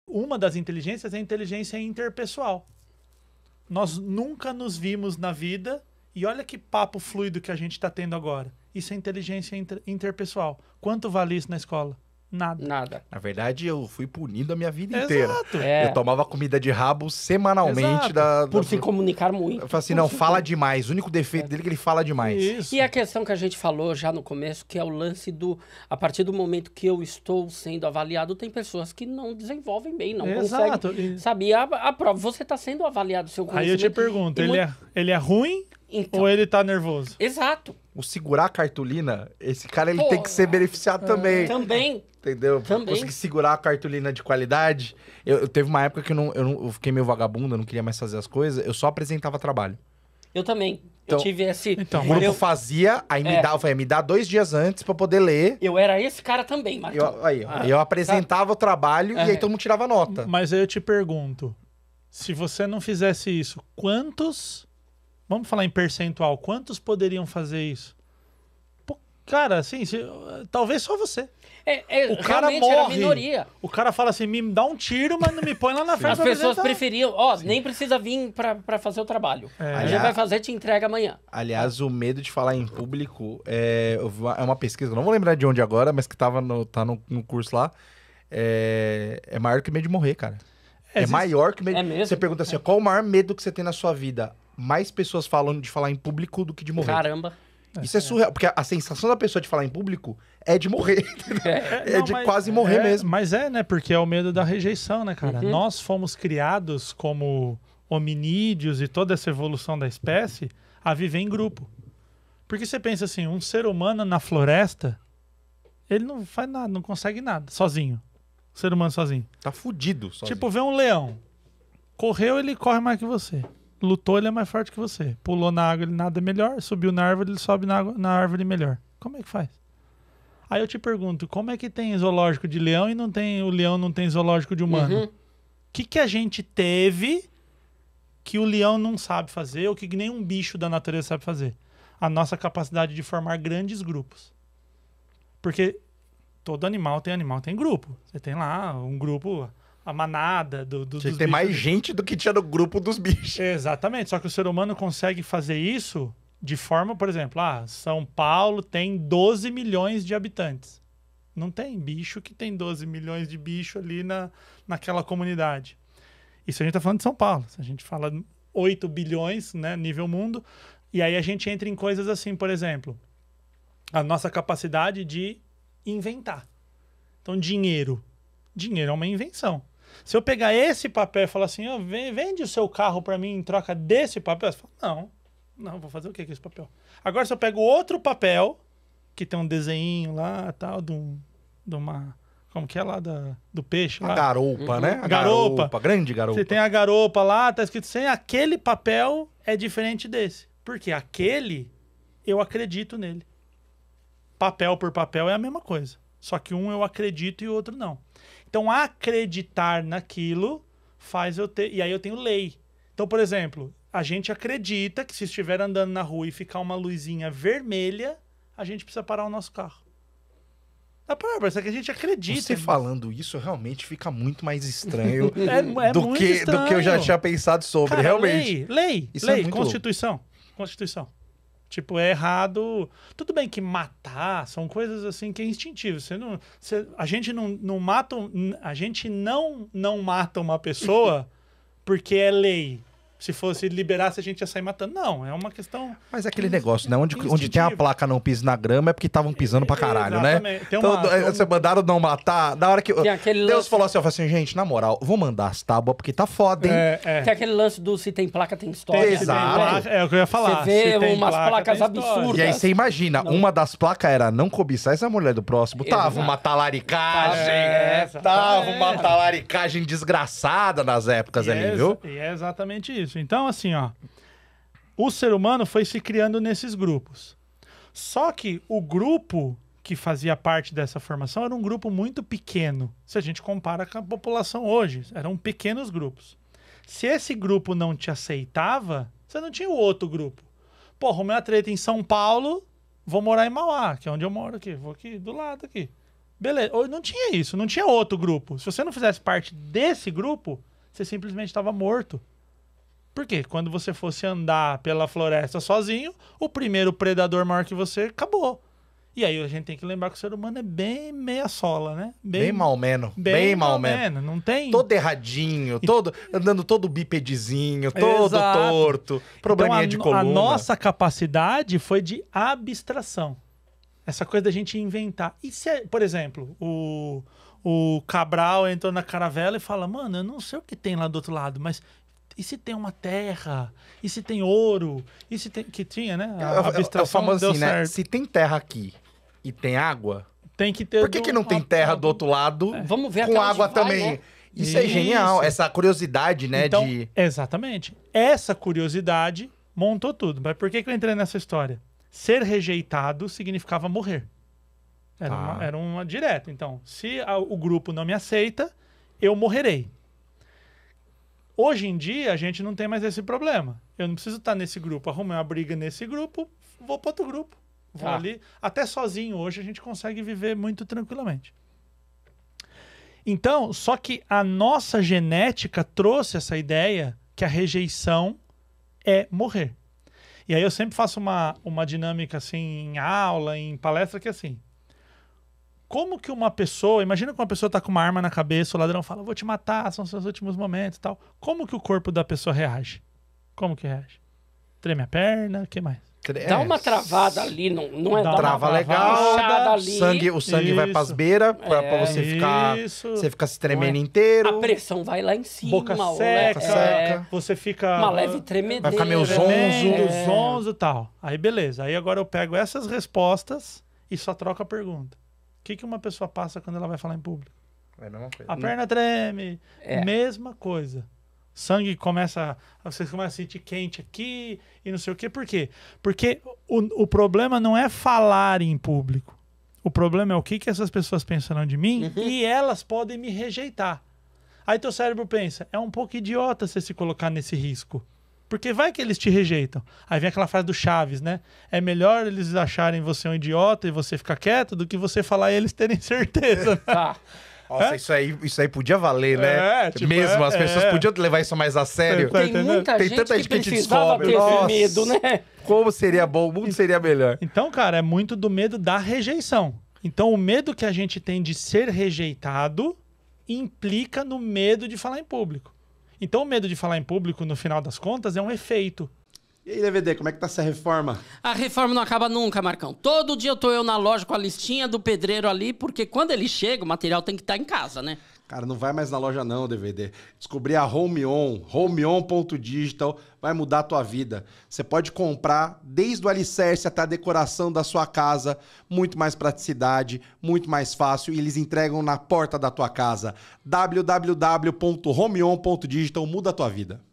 uma das inteligências é a inteligência interpessoal. Nós nunca nos vimos na vida e olha que papo fluido que a gente está tendo agora. Isso é inteligência interpessoal. Quanto vale isso na escola? Nada. Na verdade, eu fui punido a minha vida inteira. Exato. Eu tomava comida de rabo semanalmente. Por se comunicar muito. Eu falei assim, não, fala demais. O único defeito dele é que ele fala demais. Isso. E a questão que a gente falou já no começo, que é o lance do... A partir do momento que eu estou sendo avaliado, tem pessoas que não desenvolvem bem, não Exato. conseguem... Sabe, a prova, você está sendo avaliado, seu conhecimento. Aí eu te pergunto, ele é ruim Então, ou ele tá nervoso? exato. O segurar a cartolina, esse cara ele tem que ser beneficiado também. Também. Entendeu? Também. Conseguir segurar a cartolina de qualidade. Eu teve uma época que eu fiquei meio vagabundo, eu não queria mais fazer as coisas, eu só apresentava trabalho. Eu também. Então- eu tive esse... Então, O grupo eu, fazia, aí me dá 2 dias antes pra poder ler. eu era esse cara também, Marcão. Eu apresentava o trabalho e aí todo mundo tirava nota. Mas aí eu te pergunto, se você não fizesse isso, quantos, vamos falar em percentual, quantos poderiam fazer isso? Pô, cara, assim, talvez só você. O cara realmente era a morre. minoria. O cara fala assim, me dá um tiro, mas não me põe lá na frente As pra pessoas apresentar. preferiam, nem precisa vir pra fazer o trabalho. A gente Aliás- vai fazer, te entrega amanhã. Aliás, o medo de falar em público é uma pesquisa, eu não vou lembrar de onde agora, mas que tá no curso lá. É maior que o medo de morrer, cara. É maior que o medo. É mesmo? Você pergunta assim, qual o maior medo que você tem na sua vida? Mais pessoas falam de falar em público do que de morrer. Caramba. Isso é surreal, porque a sensação da pessoa de falar em público é de morrer. É. É de quase morrer mesmo. Mas né? Porque é o medo da rejeição, né, cara? Nós fomos criados como hominídeos e toda essa evolução da espécie a viver em grupo. Porque você pensa assim, um ser humano na floresta, ele não faz nada, não consegue nada, sozinho. O ser humano sozinho. Tá fudido. Sozinho. Tipo, vê um leão. Correu, ele corre mais que você. Lutou, ele é mais forte que você. Pulou na água, ele nada melhor. Subiu na árvore, ele sobe na árvore melhor. Como é que faz? Aí eu te pergunto, como é que tem zoológico de leão e o leão não tem zoológico de humano? O que a gente teve que o leão não sabe fazer ou que nenhum bicho da natureza sabe fazer? A nossa capacidade de formar grandes grupos. Porque todo animal tem grupo. Você tem lá um grupo... A manada dos Tinha que ter mais gente do que tinha no grupo dos bichos. Exatamente, só que o ser humano consegue fazer isso de forma, por exemplo, São Paulo tem 12 milhões de habitantes. Não tem bicho que tem 12 milhões de bicho ali naquela comunidade. Isso a gente tá falando de São Paulo. Se a gente fala 8 bilhões, né, nível mundo, e aí a gente entra em coisas assim, por exemplo, a nossa capacidade de inventar. Então, dinheiro. Dinheiro é uma invenção. Se eu pegar esse papel e falar assim, vende o seu carro para mim em troca desse papel, você fala, não, vou fazer o que com esse papel? Agora, se eu pego outro papel, que tem um desenho lá, tal, de uma... Como que é lá do peixe? A lá? garoupa, né? A Garoupa. Grande garoupa. Você tem a garoupa lá, tá escrito assim, aquele papel é diferente desse. Porque aquele, eu acredito nele. Papel por papel é a mesma coisa. Só que um eu acredito e o outro não. Então, acreditar naquilo faz eu ter... E aí eu tenho lei. Então, por exemplo, a gente acredita que se estiver andando na rua e ficar uma luzinha vermelha, a gente precisa parar o nosso carro. Parece que a gente acredita. Você falando isso realmente fica muito mais estranho do do que eu já tinha pensado sobre, Cara, realmente. Lei, Isso é muito Constituição. Tipo, é errado. Tudo bem que matar são coisas assim que é instintivo. A gente não mata. A gente não mata uma pessoa porque é lei. Se fosse liberasse, a gente ia sair matando. Não, é uma questão... Mas é aquele negócio, né? Onde tem a placa não pisa na grama é porque estavam pisando pra caralho, né? Então, você mandaram não matar, na hora que... Deus falou assim, gente, na moral, vou mandar as tábuas porque tá foda, hein? Tem aquele lance do se tem placa, tem história. Exato. É o que eu ia falar. Você vê umas placas absurdas. E aí você imagina, uma das placas era não cobiçar essa mulher do próximo. Tava uma talaricagem. Tava uma talaricagem desgraçada nas épocas ali, viu? E é exatamente isso. Então, assim, o ser humano foi se criando nesses grupos. Só que o grupo que fazia parte dessa formação era um grupo muito pequeno. Se a gente compara com a população hoje, eram pequenos grupos. Se esse grupo não te aceitava, você não tinha o outro grupo. Pô, arrumei uma treta em São Paulo, vou morar em Mauá, que é onde eu moro aqui. Vou aqui, do lado aqui. Beleza. Ou não tinha isso, não tinha outro grupo. Se você não fizesse parte desse grupo, você simplesmente estava morto. Por quê? Quando você fosse andar pela floresta sozinho, o primeiro predador maior que você acabou. E aí a gente tem que lembrar que o ser humano é bem meia sola, né? Bem mal-menos. Bem mal-menos. Não tem... Todo erradinho, andando todo bipedezinho, todo torto, probleminha de coluna. A nossa capacidade foi de abstração. Essa coisa da gente inventar. E se, por exemplo, o Cabral entrou na caravela e fala, mano, eu não sei o que tem lá do outro lado, mas e se tem uma terra? E se tem ouro? E se tem... Que tinha, né? A abstração é o famoso deu assim, certo. né? Se tem terra aqui e tem água, tem que ter... Por que não tem terra do outro lado Vamos ver com água também? Né? Isso é genial, essa curiosidade, né? Então, exatamente. Essa curiosidade montou tudo. Mas por que eu entrei nessa história? Ser rejeitado significava morrer. Era uma direta. Então, se o grupo não me aceita, eu morrerei. Hoje em dia, a gente não tem mais esse problema. Eu não preciso estar nesse grupo. Arrumei uma briga nesse grupo, vou para outro grupo. Vou ali. Até sozinho hoje a gente consegue viver muito tranquilamente. Então, só que a nossa genética trouxe essa ideia que a rejeição é morrer. E aí eu sempre faço uma dinâmica assim em aula, em palestra, que é assim. Como que uma pessoa... Imagina que uma pessoa está com uma arma na cabeça, o ladrão fala, vou te matar, são seus últimos momentos e tal. Como que o corpo da pessoa reage? Como que reage? Treme a perna, o que mais? Dá uma travada ali, não é? Trava legal, ali. O sangue vai pras beiras pra você ficar... Você fica se tremendo inteiro. A pressão vai lá em cima. Boca seca. Você fica... Uma leve tremedeira. Vai ficar meio zonzo e tal. Aí beleza. Aí agora eu pego essas respostas e só troco a pergunta. O que uma pessoa passa quando ela vai falar em público? É a mesma coisa. A perna treme. Mesma coisa. Sangue começa... Você começa a sentir quente aqui e não sei o quê. Por quê? Porque o problema não é falar em público. O problema é o que essas pessoas pensarão de mim e elas podem me rejeitar. Aí teu cérebro pensa, é um pouco idiota você se colocar nesse risco. Porque vai que eles te rejeitam. Aí vem aquela frase do Chaves, né? É melhor eles acharem você um idiota e você ficar quieto do que você falar e eles terem certeza. Nossa, isso aí podia valer, né? Mesmo, as pessoas podiam levar isso mais a sério. Tem tanta gente que descobre. Nossa, medo, né? Como seria bom, o mundo seria melhor. Então, cara, é muito do medo da rejeição. Então, o medo que a gente tem de ser rejeitado implica no medo de falar em público. Então, o medo de falar em público, no final das contas, é um efeito. E aí, DVD, como é que tá essa reforma? A reforma não acaba nunca, Marcão. Todo dia eu na loja com a listinha do pedreiro ali, porque quando ele chega, o material tem que estar em casa, né? Cara, não vai mais na loja não, DVD. Descobri a homeon.digital, vai mudar a tua vida. Você pode comprar desde o alicerce até a decoração da sua casa, muito mais praticidade, muito mais fácil, e eles entregam na porta da tua casa. www.homeon.digital, muda a tua vida.